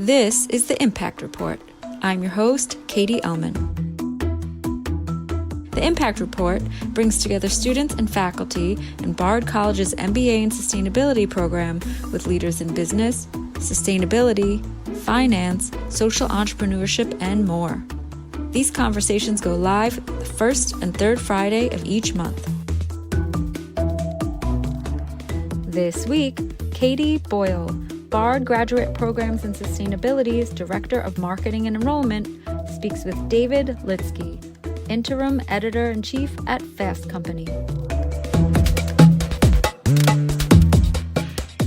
This is the Impact Report. I'm your host, Katie Ellman. The Impact Report brings together students and faculty in Bard College's MBA in Sustainability program with leaders in business, sustainability, finance, social entrepreneurship, and more. These conversations go live the first and third Friday of each month. This week, Katie Boyle, Bard Graduate Programs and Sustainability's Director of Marketing and Enrollment, speaks with David Lidsky, Interim Editor-in-Chief at Fast Company.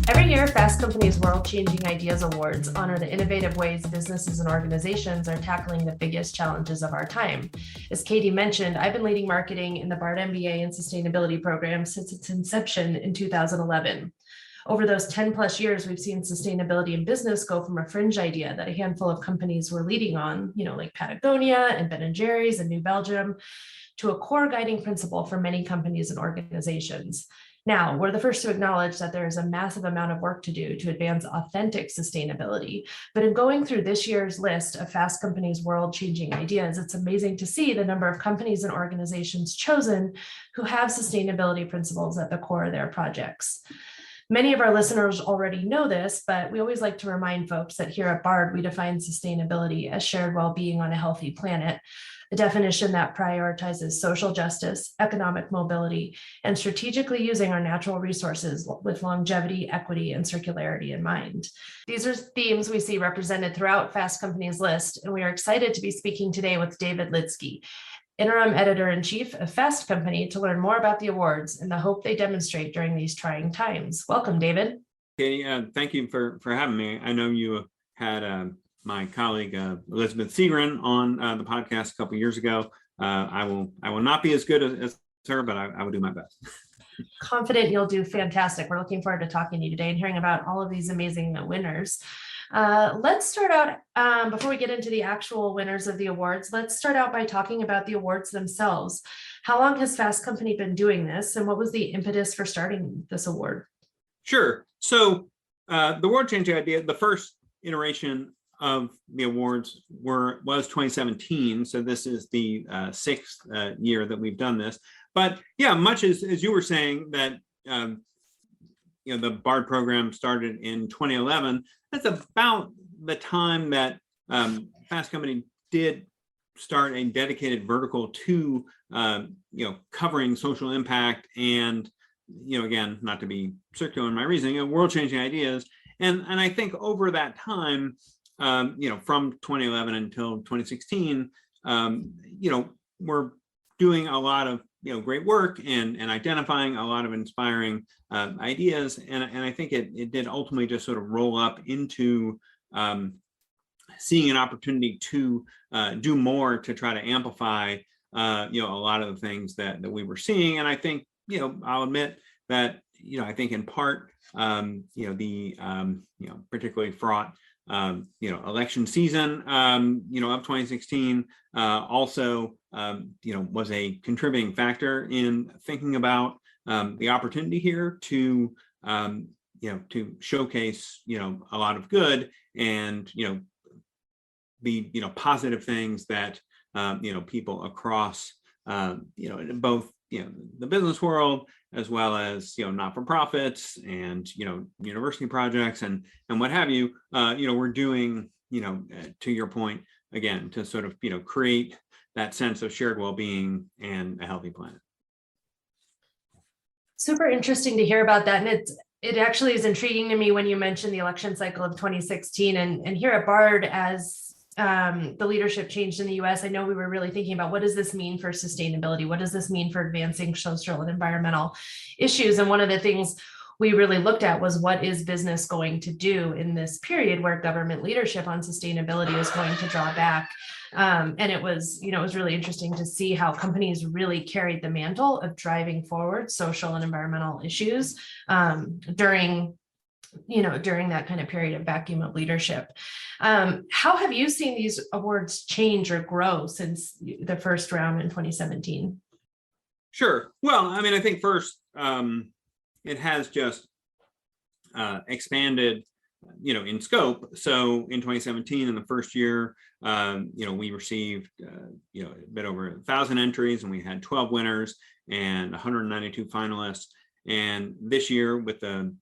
Every year, Fast Company's World-Changing Ideas Awards honor the innovative ways businesses and organizations are tackling the biggest challenges of our time. As Katie mentioned, I've been leading marketing in the Bard MBA and Sustainability program since its inception in 2011. Over those 10 plus years, we've seen sustainability in business go from a fringe idea that a handful of companies were leading on, like Patagonia and Ben & Jerry's and New Belgium, to a core guiding principle for many companies and organizations. Now, we're the first to acknowledge that there is a massive amount of work to do to advance authentic sustainability. But in going through this year's list of Fast Company's world-changing ideas, it's amazing to see the number of companies and organizations chosen who have sustainability principles at the core of their projects. Many of our listeners already know this, but we always like to remind folks that here at Bard, we define sustainability as shared well-being on a healthy planet, a definition that prioritizes social justice, economic mobility, and strategically using our natural resources with longevity, equity, and circularity in mind. These are themes we see represented throughout Fast Company's list, and we are excited to be speaking today with David Lidsky, Interim Editor-in-Chief of Fast Company, to learn more about the awards and the hope they demonstrate during these trying times. Welcome, David. Katie, thank you for having me. I know you had my colleague Elizabeth Segrin on the podcast a couple of years ago. I will not be as good as her, but I will do my best. Confident you'll do fantastic. We're looking forward to talking to you today and hearing about all of these amazing winners. Let's start out, before we get into the actual winners of the awards, let's start out by talking about the awards themselves. How long has Fast Company been doing this, and what was the impetus for starting this award? Sure. So the World Changing Idea, the first iteration of the awards was 2017. So this is the sixth year that we've done this. But yeah, much as you were saying that the Bard program started in 2011. That's about the time that Fast Company did start a dedicated vertical to covering social impact and again, not to be circular in my reasoning, world-changing ideas. And I think over that time, from 2011 until 2016, we're doing a lot of great work and identifying a lot of inspiring ideas. And I think it did ultimately just sort of roll up into seeing an opportunity to do more to try to amplify, a lot of the things that we were seeing. And I think, I'll admit that, I think in part, the, particularly fraught, election season, of 2016 also, was a contributing factor in thinking about the opportunity here to, to showcase, a lot of good and, the, positive things that, people across, both, the business world, as well as, not-for-profits and, university projects and what have you, we're doing, to your point, again, to sort of, create that sense of shared well-being and a healthy planet. Super interesting to hear about that. And it actually is intriguing to me when you mentioned the election cycle of 2016 and here at Bard, as the leadership changed in the US, I know we were really thinking about what does this mean for sustainability? What does this mean for advancing social and environmental issues? And one of the things we really looked at was what is business going to do in this period where government leadership on sustainability is going to draw back. And it was really interesting to see how companies really carried the mantle of driving forward social and environmental issues during that kind of period of vacuum of leadership. How have you seen these awards change or grow since the first round in 2017? Sure. Well, I mean, I think first, it has just expanded in scope. So in 2017, in the first year, we received, a bit over 1,000 entries, and we had 12 winners and 192 finalists. And this year, with the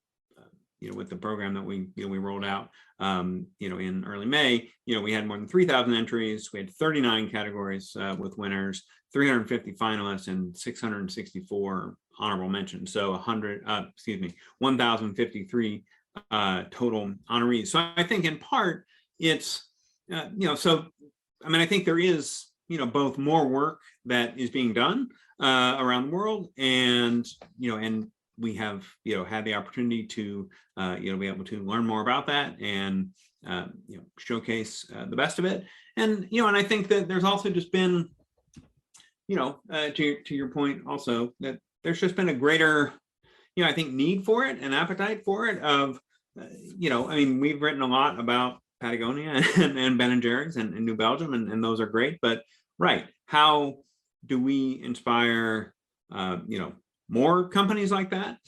program that we rolled out, in early May, we had more than 3,000 entries. We had 39 categories with winners, 350 finalists, and 664 honorable mentions. So 1,053 total honorees. So I think in part it's, I think there is, both more work that is being done around the world, and we have, had the opportunity to, be able to learn more about that and, showcase the best of it. And, and I think that there's also just been, to your point also, that there's just been a greater, I think, need for it and appetite for it of, we've written a lot about Patagonia and Ben & Jerry's and New Belgium, and those are great, but right, how do we inspire, more companies like that,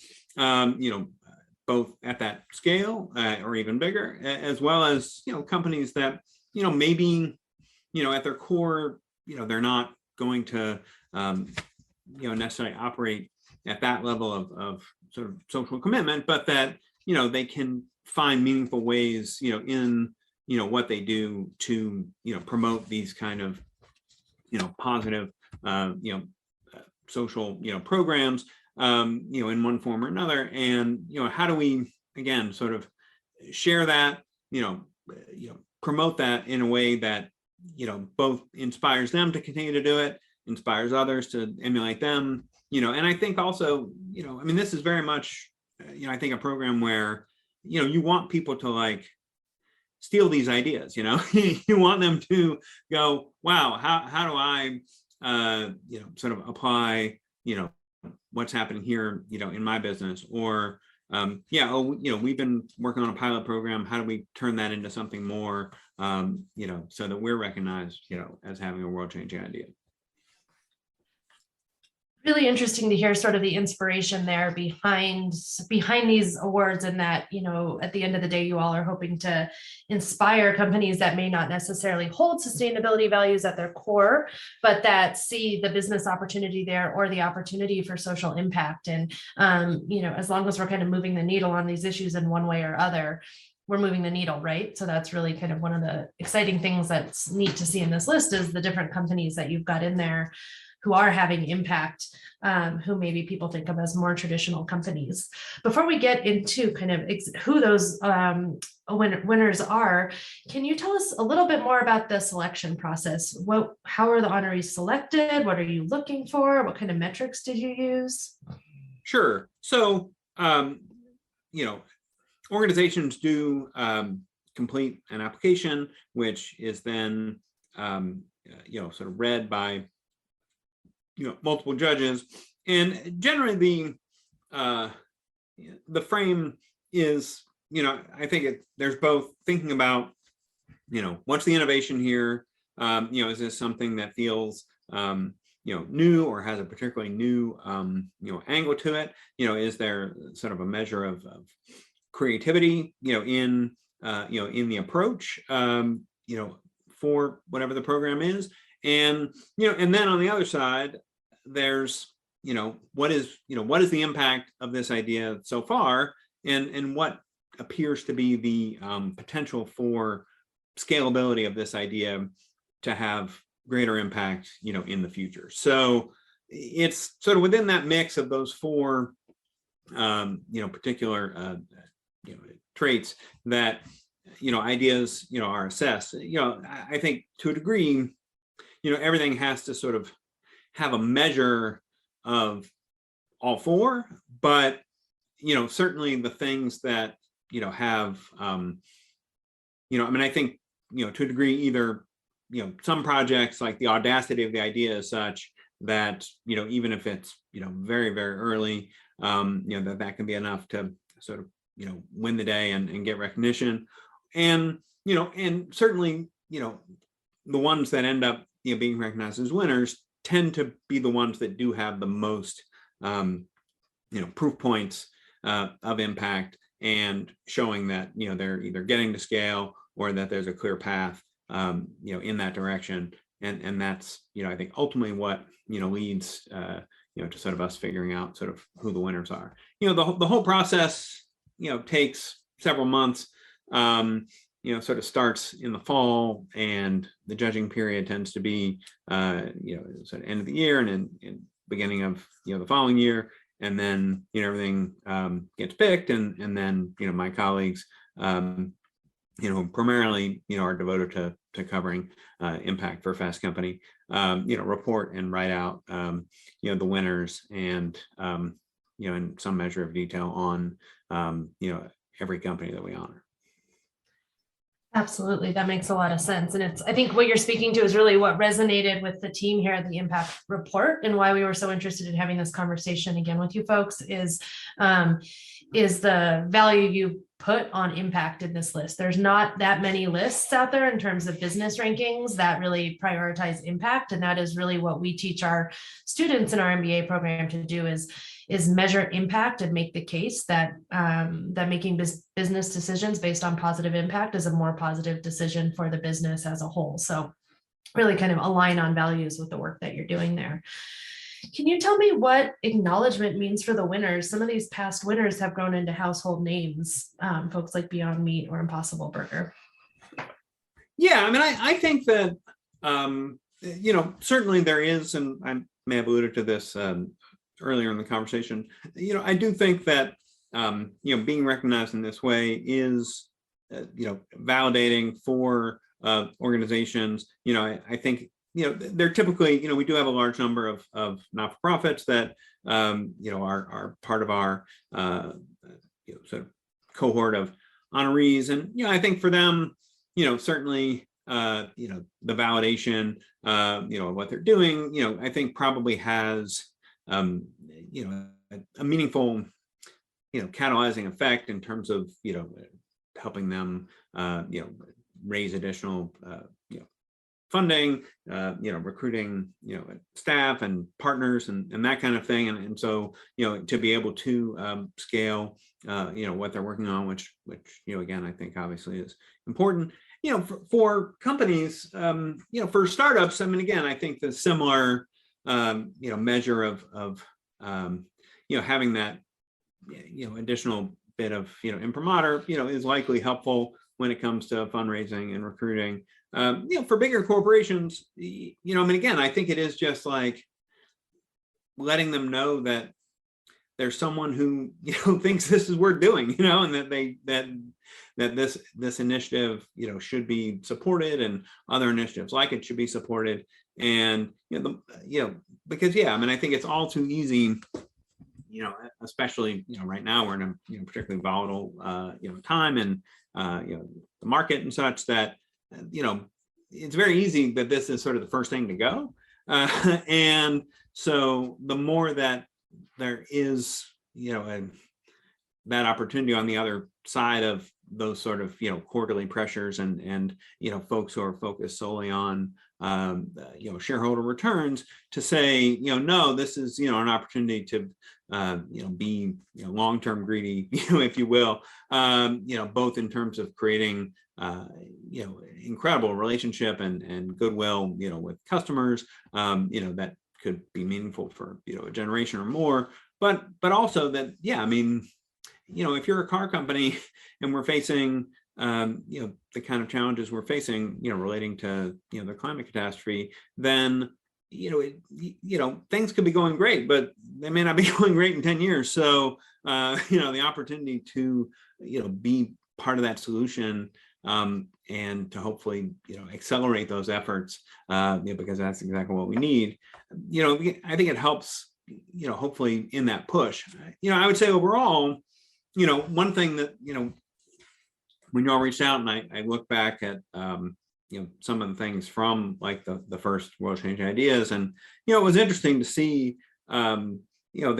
both at that scale or even bigger, as well as, companies that, maybe, at their core, they're not going to, necessarily operate at that level of sort of social commitment, but that, they can find meaningful ways, in, what they do to, promote these kind of, positive, social, programs, in one form or another. And, how do we, again, sort of share that, promote that in a way that, both inspires them to continue to do it, inspires others to emulate them, and I think also, this is very much, I think a program where, you want people to like steal these ideas, you want them to go, wow, how do I, sort of apply, what's happening here, in my business, or, we've been working on a pilot program. How do we turn that into something more, so that we're recognized, as having a world-changing idea. Really interesting to hear sort of the inspiration there behind these awards, and that, at the end of the day, you all are hoping to inspire companies that may not necessarily hold sustainability values at their core, but that see the business opportunity there or the opportunity for social impact. And, as long as we're kind of moving the needle on these issues in one way or other, we're moving the needle, right? So that's really kind of one of the exciting things that's neat to see in this list, is the different companies that you've got in there who are having impact, who maybe people think of as more traditional companies. Before we get into kind of who those winners are, can you tell us a little bit more about the selection process? How are the honorees selected? What are you looking for? What kind of metrics did you use? Sure. So, organizations do complete an application, which is then, sort of read by multiple judges, and generally the frame is, I think there's both thinking about, what's the innovation here, is this something that feels, new or has a particularly new, angle to it, is there sort of a measure of creativity, in the approach, for whatever the program is, and and then on the other side, there's, what is the impact of this idea so far, and what appears to be the potential for scalability of this idea to have greater impact, in the future. So it's sort of within that mix of those four, particular, traits that, ideas, are assessed. I think to a degree, everything has to sort of have a measure of all four, but, certainly the things that, have, I think, to a degree, either, some projects, like the audacity of the idea is such that, even if it's, very, very early, that can be enough to sort of, win the day and get recognition. And, and certainly, the ones that end up, being recognized as winners tend to be the ones that do have the most, proof points of impact, and showing that, they're either getting to scale or that there's a clear path, in that direction. And that's, I think ultimately what, leads, to sort of us figuring out sort of who the winners are. The whole process, takes several months, sort of starts in the fall, and the judging period tends to be, sort of end of the year and in beginning of, the following year. And then, everything gets picked, and then, my colleagues, primarily, are devoted to covering impact for Fast Company, report and write out, the winners, and, in some measure of detail on, every company that we honor. Absolutely. That makes a lot of sense. And I think what you're speaking to is really what resonated with the team here at the Impact Report, and why we were so interested in having this conversation again with you folks is the value you put on impact in this list. There's not that many lists out there in terms of business rankings that really prioritize impact. And that is really what we teach our students in our MBA program to do is measure impact and make the case that making business decisions based on positive impact is a more positive decision for the business as a whole. So really kind of align on values with the work that you're doing there. Can you tell me what acknowledgement means for the winners? Some of these past winners have grown into household names, folks like Beyond Meat or Impossible Burger. Yeah, I mean, I think that, certainly there is, and I may have alluded to this earlier in the conversation, I do think that, being recognized in this way is, validating for organizations. I think, they're typically, we do have a large number of not-for-profits that, are part of our, sort of cohort of honorees. And, I think for them, certainly, the validation, of what they're doing, I think probably has, a meaningful, catalyzing effect in terms of, helping them, raise additional, funding, recruiting, staff and partners and that kind of thing. And so, to be able to scale, what they're working on, which, again, I think obviously is important, for companies, for startups. I mean, again, I think the similar, measure of having that, additional bit of, imprimatur, is likely helpful when it comes to fundraising and recruiting. For bigger corporations, I mean, again, I think it is just like letting them know that there's someone who, thinks this is worth doing, and that this initiative, should be supported, and other initiatives like it should be supported. And, because, yeah, I mean, I think it's all too easy, especially, right now we're in a, particularly volatile, time, and, the market and such, that, it's very easy that this is sort of the first thing to go. And so the more that there is, that opportunity on the other side of those sort of, quarterly pressures, and, folks who are focused solely on, shareholder returns, to say, no, this is, an opportunity to, be, long-term greedy, if you will, both in terms of creating, incredible relationship and goodwill, with customers, that could be meaningful for, a generation or more, but also that, yeah, I mean, if you're a car company and we're facing, the kind of challenges we're facing, relating to, the climate catastrophe, then, things could be going great, but they may not be going great in 10 years. So, the opportunity to, be part of that solution, and to hopefully, accelerate those efforts, because that's exactly what we need. I think it helps, hopefully in that push. I would say overall, one thing that, when you all reached out and I look back at, some of the things from like the first World Changing Ideas, and, it was interesting to see, the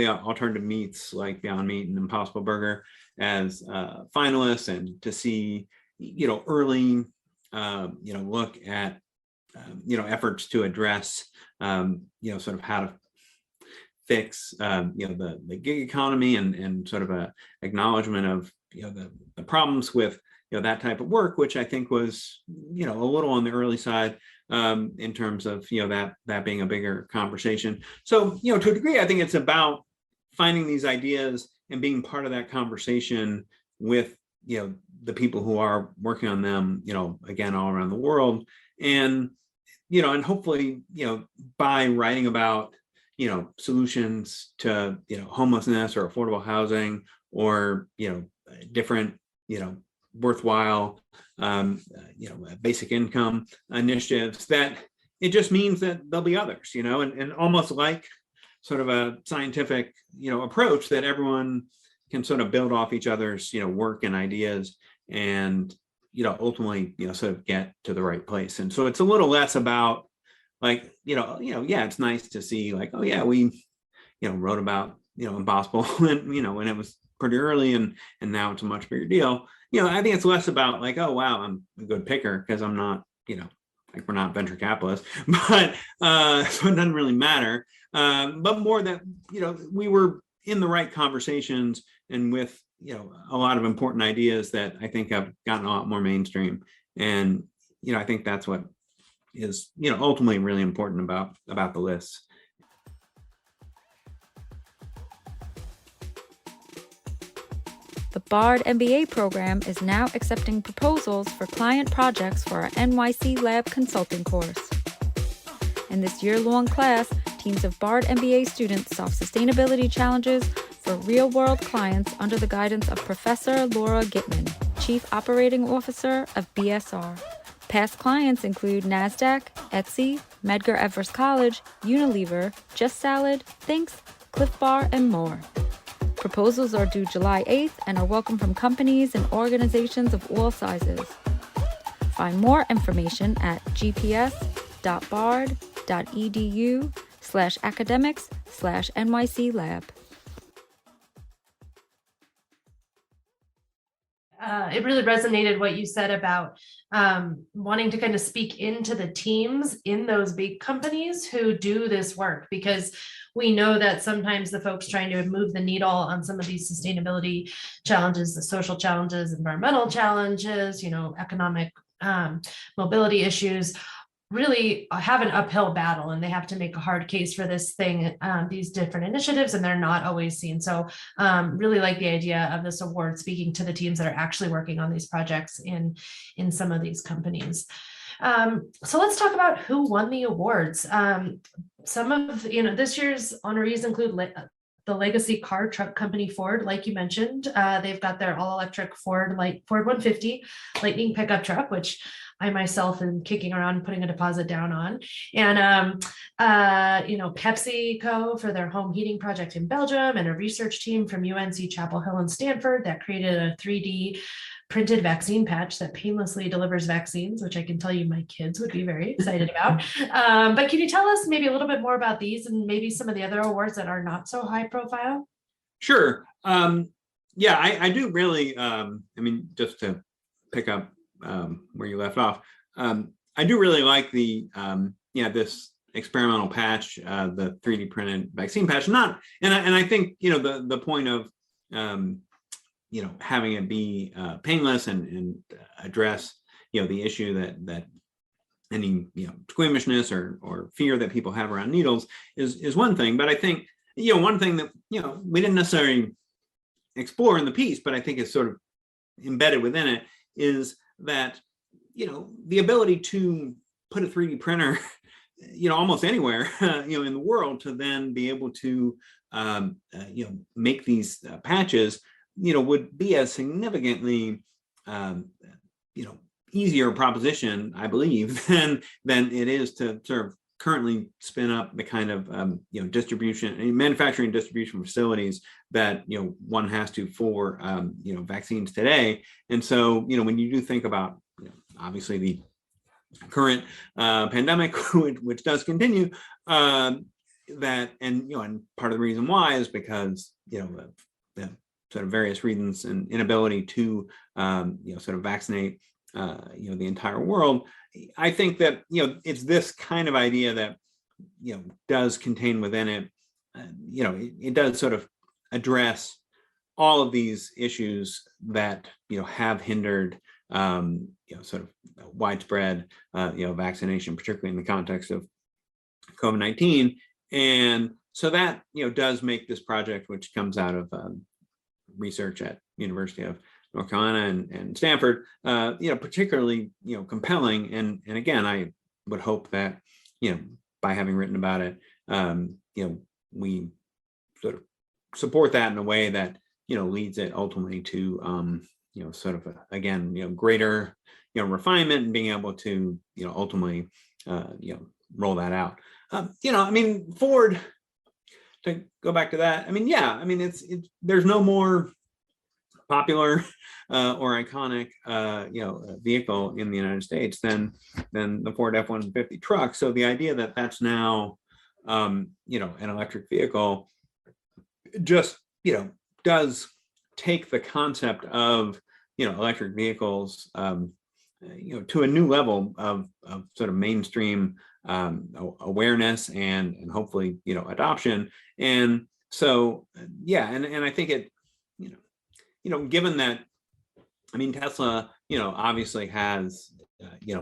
alternative meats like Beyond Meat and Impossible Burger as finalists, and to see, early, look at, efforts to address, sort of how to fix, the gig economy, and sort of a acknowledgement of, the problems with that type of work, which I think was a little on the early side in terms of that being a bigger conversation. So to a degree, I think it's about finding these ideas and being part of that conversation with the people who are working on them, again, all around the world. And and hopefully by writing about solutions to homelessness or affordable housing or different worthwhile basic income initiatives, that it just means that there'll be others, and almost like sort of a scientific approach that everyone can sort of build off each other's work and ideas, and ultimately sort of get to the right place. And so it's a little less about like yeah, it's nice to see like, oh yeah, we wrote about impossible and when it was pretty early, and now it's a much bigger deal. I think it's less about like, oh wow, I'm a good picker because I'm not like we're not venture capitalists, but so it doesn't really matter, but more that we were in the right conversations and with a lot of important ideas that I think have gotten a lot more mainstream. And I think that's what is ultimately really important about the lists. The BARD MBA program is now accepting proposals for client projects for our NYC Lab consulting course. In this year-long class, teams of BARD MBA students solve sustainability challenges for real-world clients under the guidance of Professor Laura Gitman, Chief Operating Officer of BSR. Past clients include NASDAQ, Etsy, Medgar Evers College, Unilever, Just Salad, Thinks, Cliff Bar, and more. Proposals are due July 8th and are welcome from companies and organizations of all sizes. Find more information at gps.bard.edu/academics/NYC Lab. It really resonated what you said about wanting to kind of speak into the teams in those big companies who do this work, because we know that sometimes the folks trying to move the needle on some of these sustainability challenges, the social challenges, environmental challenges, economic mobility issues, really have an uphill battle, and they have to make a hard case for this thing, these different initiatives, and they're not always seen. So really like the idea of this award speaking to the teams that are actually working on these projects in some of these companies. So let's talk about who won the awards. Some of this year's honorees include the legacy car truck company Ford, like you mentioned. They've got their all-electric Ford 150 Lightning pickup truck, which I myself am kicking around putting a deposit down on. And PepsiCo for their home heating project in Belgium, and a research team from UNC Chapel Hill and Stanford that created a 3D printed vaccine patch that painlessly delivers vaccines, which I can tell you my kids would be very excited about. But can you tell us maybe a little bit more about these and maybe some of the other awards that are not so high profile? Sure. Yeah, I do really, just to pick up where you left off, I do really like the, this experimental patch, the 3D printed vaccine patch, and I think, the point of, having it be painless and address, the issue that any, squeamishness or fear that people have around needles is one thing. But I think, one thing that, we didn't necessarily explore in the piece, but I think is sort of embedded within it, is that, the ability to put a 3D printer, almost anywhere, in the world, to then be able to, make these patches, would be a significantly, easier proposition, I believe, than it is to sort of currently spin up the kind of, distribution and manufacturing distribution facilities that, one has to for, vaccines today. And so, when you do think about, obviously the current pandemic, which does continue, that, and part of the reason why is because, the sort of various reasons and inability to, sort of vaccinate, the entire world. I think that, it's this kind of idea that, does contain within it, it does sort of address all of these issues that have hindered sort of widespread vaccination, particularly in the context of COVID-19. And so that does make this project, which comes out of research at University of North Carolina and Stanford, particularly compelling. And again, I would hope that by having written about it, we sort of support that in a way that leads it ultimately to sort of again greater refinement and being able to ultimately roll that out. I mean, Ford, to go back to that, I mean, yeah, I mean, it's there's no more popular or iconic vehicle in the United States than the Ford F-150 truck. So the idea that that's now an electric vehicle just does take the concept of electric vehicles to a new level of sort of mainstream awareness and hopefully adoption. And so yeah, and I think it given that, I mean, Tesla obviously has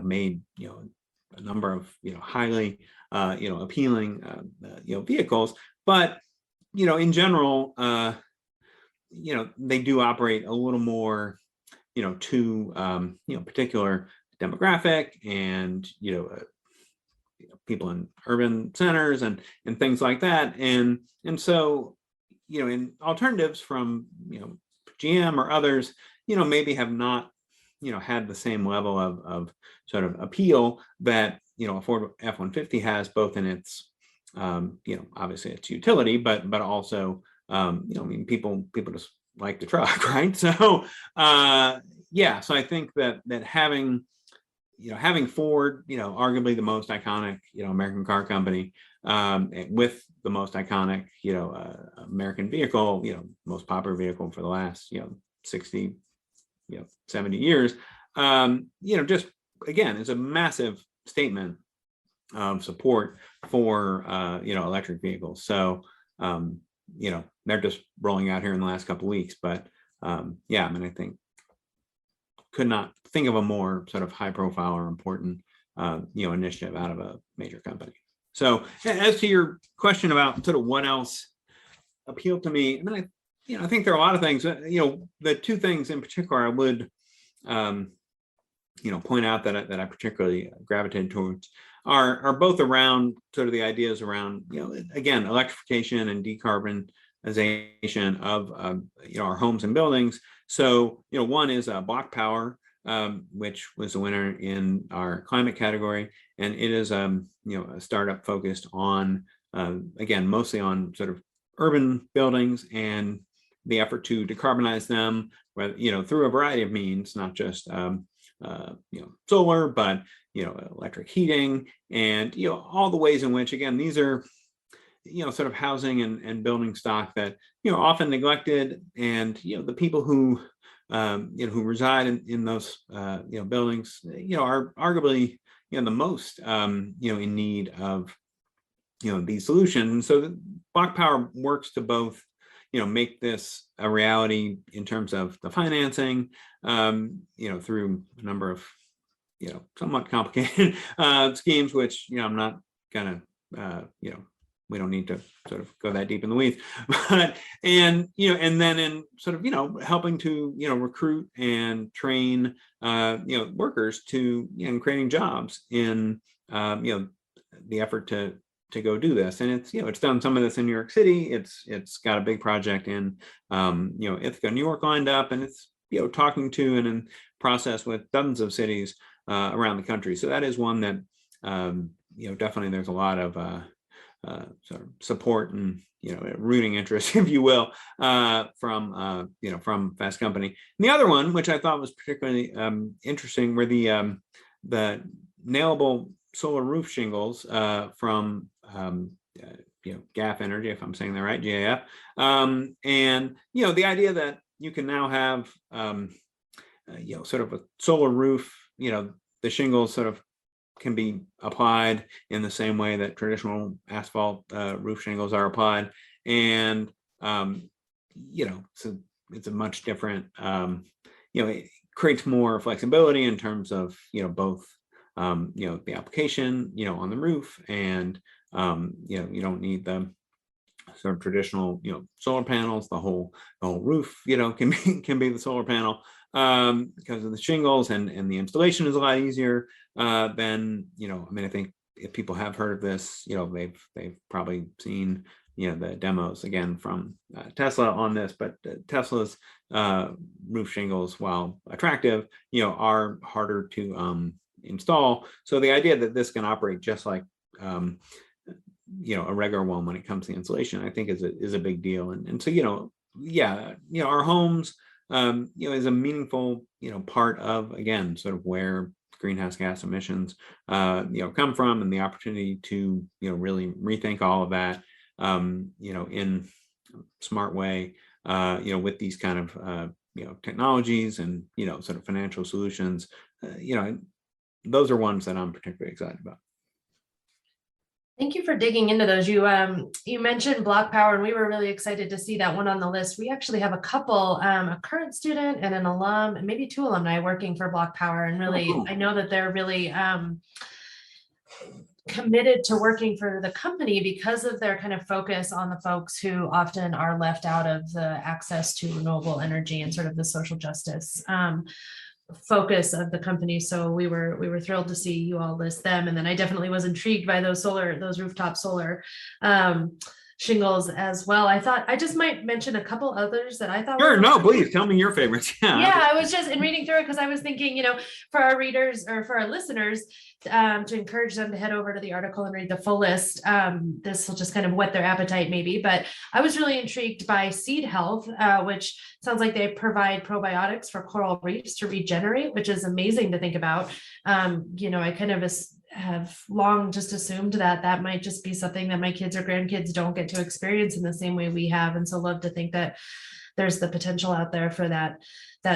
made a number of highly appealing vehicles, but in general they do operate a little more to particular demographic and people in urban centers and things like that, and so in alternatives from GM or others maybe have not had the same level of sort of appeal that a Ford F-150 has, both in its obviously its utility, but also I mean, people just like the truck, right? So yeah, so I think that having Ford, arguably the most iconic American car company, with the most iconic American vehicle, most popular vehicle for the last 60 70 years, just again, it's a massive statement of support for electric vehicles. So they're just rolling out here in the last couple of weeks, but yeah, I mean, I think could not think of a more sort of high profile or important initiative out of a major company. So as to your question about sort of what else appealed to me, I mean, I think there are a lot of things. The two things in particular I would point out that I particularly gravitated towards are both around sort of the ideas around again, electrification and decarbonization of our homes and buildings. So one is block power, which was the winner in our climate category, and it is a startup focused on again, mostly on sort of urban buildings and the effort to decarbonize them, through a variety of means, not just solar, but electric heating, and all the ways in which, again, these are sort of housing and building stock that often neglected, and the people who who reside in those buildings are arguably the most in need of these solutions. And so the block power works to both make this a reality in terms of the financing through a number of somewhat complicated schemes, which I'm not gonna we don't need to sort of go that deep in the weeds, but and then in sort of helping to recruit and train workers to and creating jobs in the effort to go do this. And it's done some of this in New York City. It's got a big project in Ithaca, New York lined up, and it's talking to and in process with dozens of cities around the country. So that is one that definitely there's a lot of sort of support and rooting interest, if you will, from Fast Company. And the other one, which I thought was particularly interesting, were the nailable solar roof shingles from GAF Energy, if I'm saying that right, GAF, and the idea that you can now have sort of a solar roof, the shingles sort of can be applied in the same way that traditional asphalt roof shingles are applied, and so it's a much different, it creates more flexibility in terms of, both, the application, on the roof, and, you don't need the sort of traditional, solar panels. The whole roof, can be the solar panel, because of the shingles, and the installation is a lot easier than, I think if people have heard of this, they've probably seen, the demos again from Tesla on this, but Tesla's roof shingles, while attractive, are harder to install. So the idea that this can operate just like a regular one when it comes to insulation, I think is a big deal. And so, our homes, is a meaningful, part of, again, sort of where greenhouse gas emissions, come from, and the opportunity to, really rethink all of that, in a smart way, with these kind of, technologies and, sort of financial solutions, those are ones that I'm particularly excited about. Thank you for digging into those. You mentioned block power, and we were really excited to see that one on the list. We actually have a couple, a current student and an alum, and maybe 2 alumni working for block power. And really, I know that they're really committed to working for the company because of their kind of focus on the folks who often are left out of the access to renewable energy and sort of the social justice focus of the company. So we were thrilled to see you all list them. And then I definitely was intrigued by those rooftop solar shingles as well. I thought I just might mention a couple others that I thought. Sure, no, please tell me your favorites. Yeah, I was just in reading through it because I was thinking, for our readers or for our listeners, to encourage them to head over to the article and read the full list. This will just kind of whet their appetite maybe, but I was really intrigued by Seed Health, which sounds like they provide probiotics for coral reefs to regenerate, which is amazing to think about. I kind of have long just assumed that might just be something that my kids or grandkids don't get to experience in the same way we have. And so love to think that there's the potential out there for that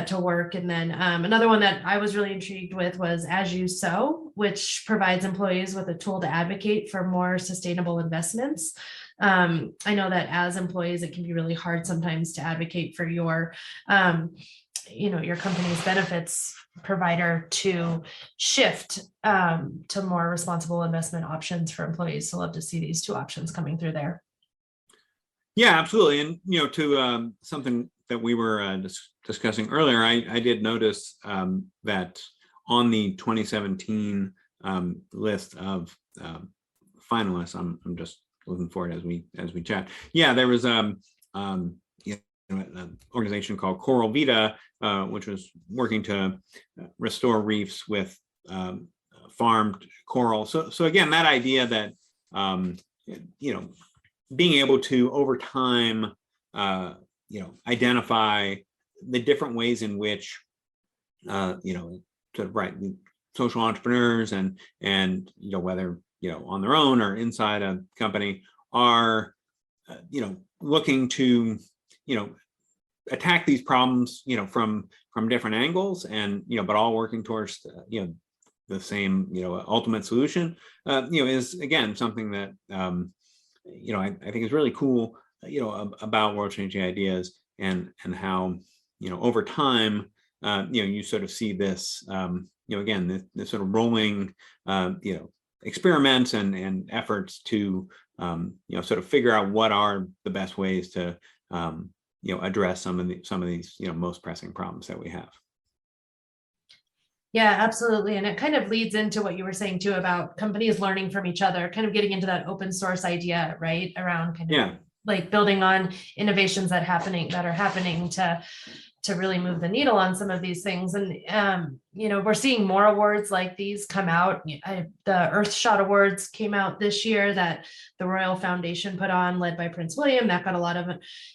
to work. And then another one that I was really intrigued with was As You Sow, which provides employees with a tool to advocate for more sustainable investments. I know that as employees, it can be really hard sometimes to advocate for your company's benefits provider to shift to more responsible investment options for employees. So love to see these 2 options coming through there. Yeah, absolutely. And, to something that we were discussing earlier, I did notice that on the 2017 list of finalists, I'm just looking for it as we chat. Yeah, there was an organization called Coral Vita, which was working to restore reefs with farmed coral. So again, that idea that being able to over time identify the different ways in which social entrepreneurs and whether on their own or inside a company are looking to attack these problems from different angles, and but all working towards the same ultimate solution is again something that I think is really cool about world changing ideas, and how over time you sort of see this again this sort of rolling experiments and efforts to sort of figure out what are the best ways to address some of these most pressing problems that we have. Yeah, absolutely. And it kind of leads into what you were saying too about companies learning from each other, kind of getting into that open source idea, right? Around kind of like building on innovations that are happening to really move the needle on some of these things. And, we're seeing more awards like these come out. The Earthshot Awards came out this year that the Royal Foundation put on, led by Prince William. That got a lot of,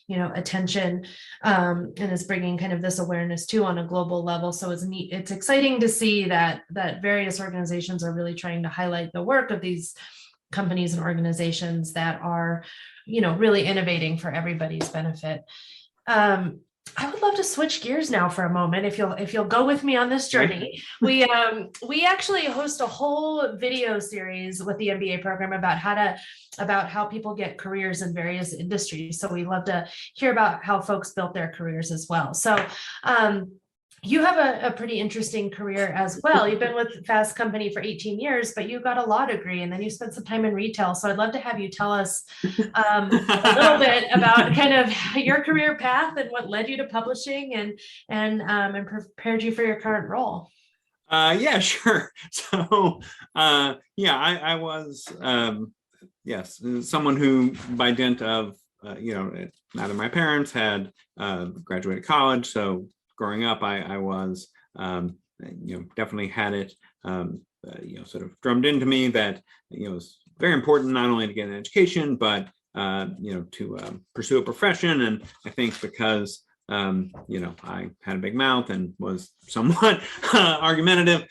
attention, and is bringing kind of this awareness too on a global level. So it's neat. It's exciting to see that various organizations are really trying to highlight the work of these companies and organizations that are, really innovating for everybody's benefit. I would love to switch gears now for a moment, if you'll go with me on this journey. We actually host a whole video series with the MBA program about how people get careers in various industries. So we love to hear about how folks built their careers as well. So you have a pretty interesting career as well. You've been with Fast Company for 18 years, but you got a law degree and then you spent some time in retail. So I'd love to have you tell us a little bit about kind of your career path and what led you to publishing and prepared you for your current role. Yeah, sure. So, yeah, I was, yes, someone who, by dint of, neither my parents had graduated college. So growing up, I was, definitely had it, sort of drummed into me that, it's very important not only to get an education, but, to pursue a profession. And I think because I had a big mouth and was somewhat argumentative.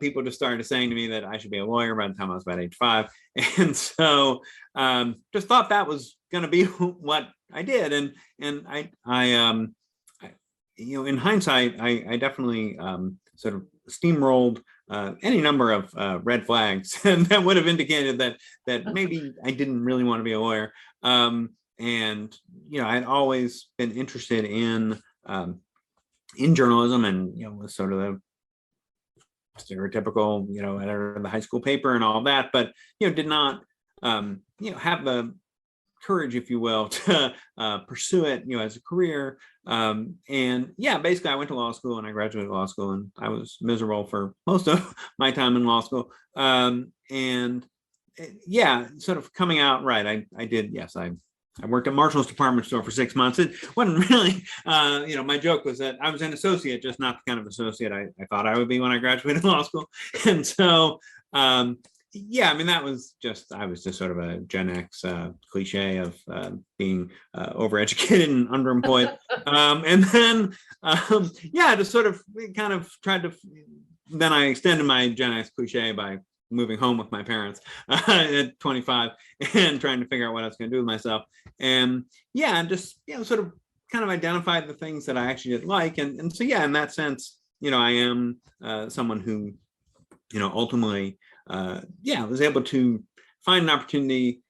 People just started saying to me that I should be a lawyer by the time I was about age 5. And so just thought that was going to be what I did. And in hindsight, I definitely sort of steamrolled any number of red flags that would have indicated that maybe I didn't really want to be a lawyer. And I'd always been interested in journalism, and was sort of the stereotypical editor of the high school paper and all that, but did not have the courage, if you will, to pursue it as a career. And yeah, basically I went to law school and I graduated law school, and I was miserable for most of my time in law school. And yeah, sort of coming out right, I did, yes, I worked at Marshall's department store for 6 months. It wasn't really, my joke was that I was an associate, just not the kind of associate I thought I would be when I graduated law school. And so, yeah, I mean, I was just sort of a Gen X cliche of being overeducated and underemployed. And then, yeah, just sort of kind of tried to, then I extended my Gen X cliche by moving home with my parents at 25 and trying to figure out what I was going to do with myself. And yeah, just, sort of kind of identified the things that I actually did like. And so, yeah, in that sense, I am someone who, ultimately, was able to find an opportunity,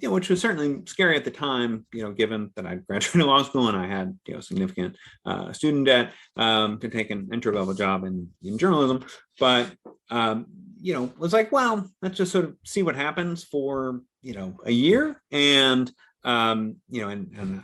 which was certainly scary at the time, given that I graduated law school and I had, significant student debt to take an entry-level job in journalism. But, was like, well, let's just sort of see what happens for, a year. And, and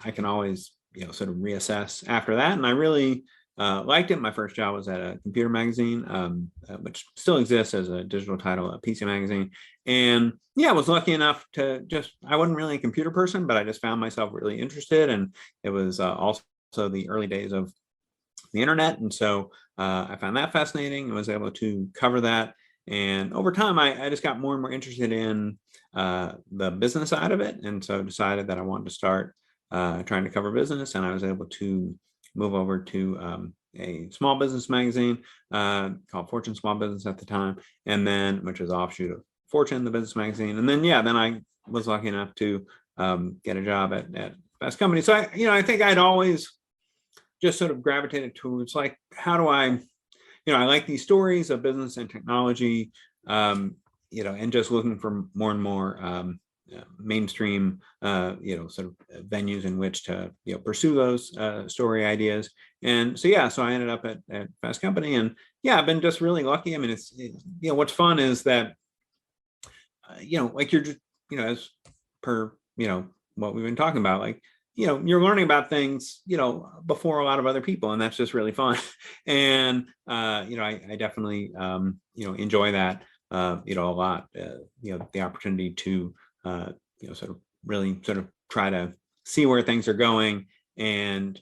I can always, sort of reassess after that. And I really liked it. My first job was at a computer magazine, which still exists as a digital title, a PC magazine. And yeah, I was lucky enough to I wasn't really a computer person, but I just found myself really interested. And it was also the early days of the internet. And so I found that fascinating and was able to cover that. And over time, I just got more and more interested in the business side of it. And so decided that I wanted to start trying to cover business. And I was able to move over to a small business magazine called Fortune Small Business at the time, and then, which is offshoot of Fortune, the business magazine. And then, yeah, then I was lucky enough to get a job at Fast Company. So I think I'd always just sort of gravitated towards like, how do I like these stories of business and technology, and just looking for more and more mainstream, sort of venues in which to, pursue those story ideas. And so, yeah, so I ended up at Fast Company, and yeah, I've been just really lucky. I mean, it's what's fun is that, like you're just, as per, what we've been talking about, like, you're learning about things, before a lot of other people, and that's just really fun. And, I definitely, enjoy that, a lot, the opportunity to, sort of really sort of try to see where things are going and,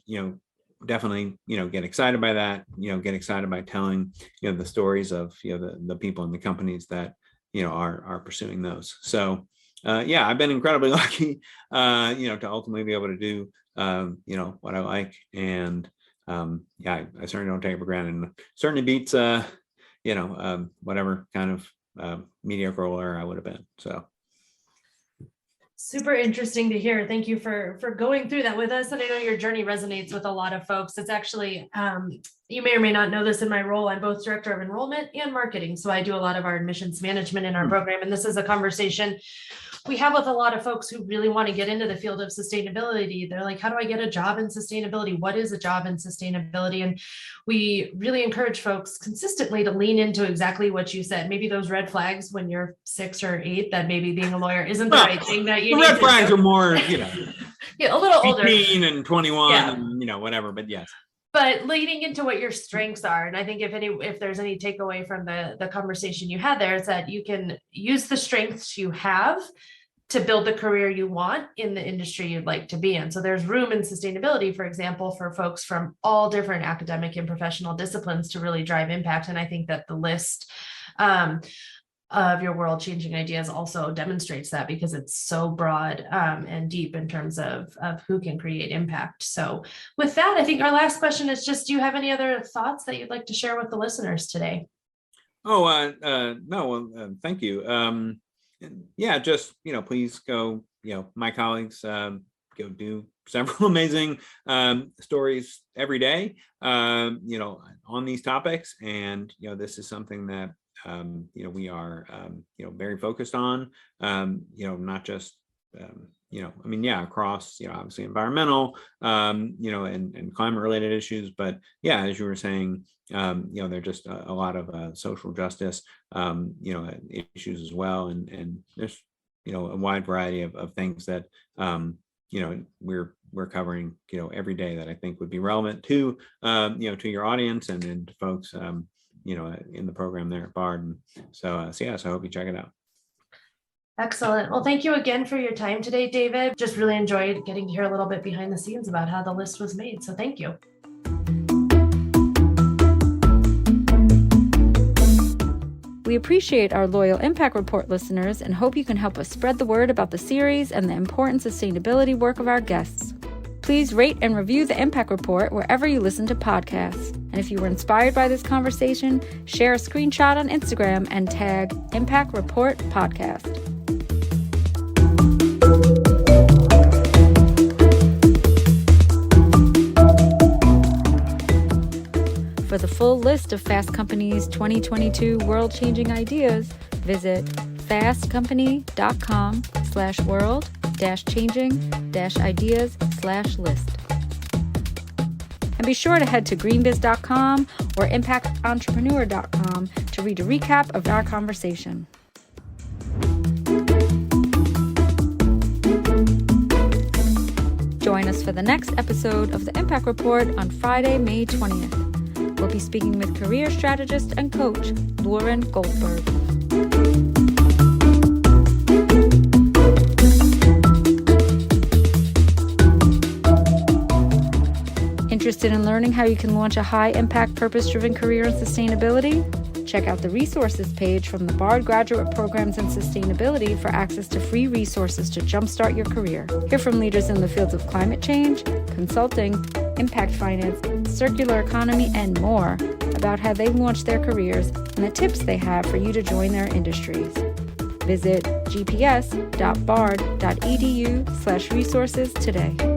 definitely, get excited by that, get excited by telling, the stories of, the people and the companies that, are pursuing those. So, yeah, I've been incredibly lucky, to ultimately be able to do, what I like. And, yeah, I certainly don't take it for granted. And certainly beats, whatever kind of mediocre lawyer I would have been. So. Super interesting to hear. Thank you for going through that with us. And I know your journey resonates with a lot of folks. It's actually, you may or may not know this, in my role, I'm both director of enrollment and marketing. So I do a lot of our admissions management in our program. And this is a conversation we have with a lot of folks who really want to get into the field of sustainability. They're like, how do I get a job in sustainability? What is a job in sustainability? And we really encourage folks consistently to lean into exactly what you said. Maybe those red flags when you're 6 or 8, that maybe being a lawyer isn't the right thing that you the need red flags are more, yeah, a little older, 18 and 21 Yeah. and whatever, but yes. but leading into what your strengths are. And I think if there's any takeaway from the conversation you had there, is that you can use the strengths you have to build the career you want in the industry you'd like to be in. So there's room in sustainability, for example, for folks from all different academic and professional disciplines to really drive impact. And I think that the list of your world-changing ideas also demonstrates that, because it's so broad and deep in terms of who can create impact. So with that, I think our last question is just, do you have any other thoughts that you'd like to share with the listeners today? Oh, no, thank you. Yeah, just, please go, my colleagues go do several amazing stories every day, on these topics. And, this is something that, we are, very focused on, not just, across, obviously environmental, and climate related issues, but yeah, as you were saying, there are just a lot of social justice, issues as well. And there's, a wide variety of things that, we're covering, every day that I think would be relevant to, to your audience and to folks, in the program there at Bard. And so I hope you check it out. Excellent. Well, thank you again for your time today, David. Just really enjoyed getting to hear a little bit behind the scenes about how the list was made. So thank you. We appreciate our loyal Impact Report listeners and hope you can help us spread the word about the series and the important sustainability work of our guests. Please rate and review the Impact Report wherever you listen to podcasts. And if you were inspired by this conversation, share a screenshot on Instagram and tag Impact Report Podcast. For the full list of Fast Company's 2022 world-changing ideas, visit fastcompany.com/world-changing-ideas/list. And be sure to head to greenbiz.com or impactentrepreneur.com to read a recap of our conversation. Join us for the next episode of the Impact Report on Friday, May 20th. We'll be speaking with career strategist and coach, Lauren Goldberg. Interested in learning how you can launch a high-impact, purpose-driven career in sustainability? Check out the resources page from the Bard Graduate Programs in Sustainability for access to free resources to jumpstart your career. Hear from leaders in the fields of climate change, consulting, impact finance, circular economy, and more about how they launched their careers and the tips they have for you to join their industries. Visit gps.bard.edu/resources today.